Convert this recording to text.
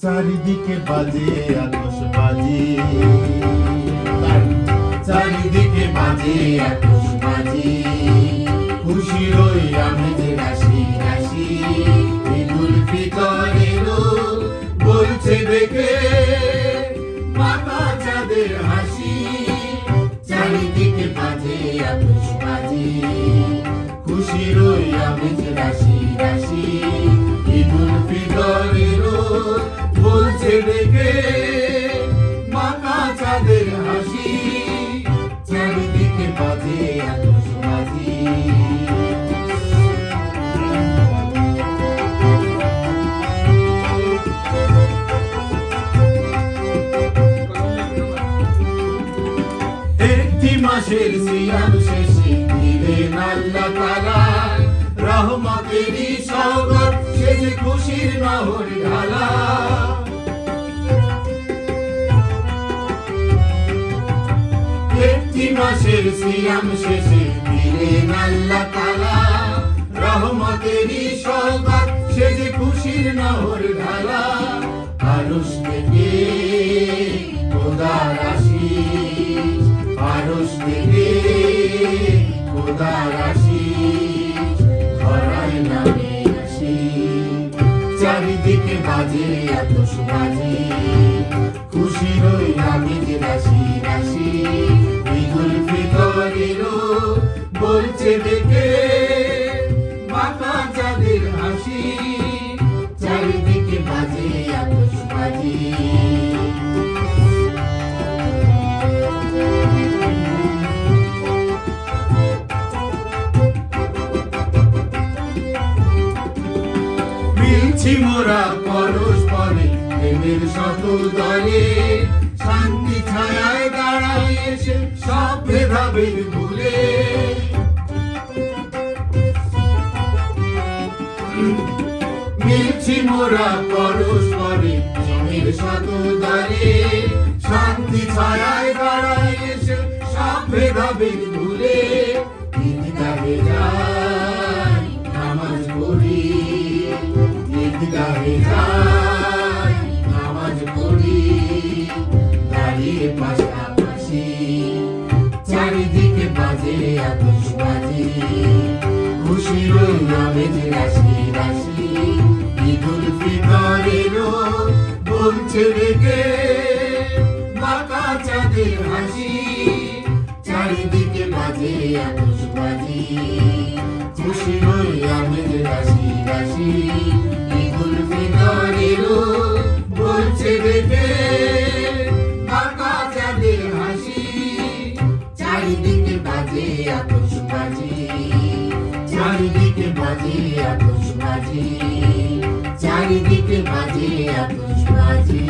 চারিদিকে বাজে আতশবাজি, চারিদিকে বাজে আতশবাজি, খুশির ওই আমেজ রাশি রাশি, ঈদুল ফিতর এলো বলছে দেখে মাথা চাঁদের হাসি। চারিদিকে বাজে আতশবাজি, খুশির ওই আমেজ রাশি রাশি, ঈদুল ফিতর এলো বলছে দেখে মাথা চাঁদের হাসি। চারিদিকে বাজে আতশবাজি। একটি মাসের সিয়াম শেষে দিলেন আল্লাহ তাআলা রহমতেরই সওগাত, সেজে খুশির নহর ঢালা। একটি মাসের সিয়াম শেষে দিলেন আল্লাহ তাআলা রহমতেরই সওগাত, সেজে খুশির নহর ঢালা। আরশ থেকে খোদার আশিস, আরশ থেকে খোদার আশিস, ধরায় নামে আসিস। চারিদিকে বাজে আতশবাজি, খুশির ওই আমেজ রাশি রাশি, ঈদুল ফিতর এলো বলছে দেখে মাথা চাঁদের হাসি। চারিদিকে বাজে আতশবাজি। মিলছি মোরা পরস্পরে প্রেমের শত দলে, শান্তি ছায়ায় দাঁড়াই এসে সব ভেদাভেদ ভুলে। মিলছি মোরা পরস্পরে প্রেমের শত দলে, শান্তি ছায়ায় দাঁড়াই এসে সব ভেদাভেদ ভুলে। ঈদগাহে যাই নামাজ পড়ি, ঈদগাহে যাই নামাজ পড়ি, দাঁড়িয়ে পাশাপাশি। চারিদিকে বাজে আতশবাজি, খুশির ওই আমেজ রাশি রাশি, ঈদুল ফিতর এলো বলছে দেখে মাথা চাঁদের হাসি। চারিদিকে বাজে আতশবাজি, খুশির ওই আমেজ রাশি রাশি, ঈদুল ফিতর এলো বলছে দেখে মাথা চাঁদের হাসি। চারিদিকে বাজে আতশবাজি, চারিদিকে বাজে আতশবাজি, চারিদিকে বাজে আতশবাজি।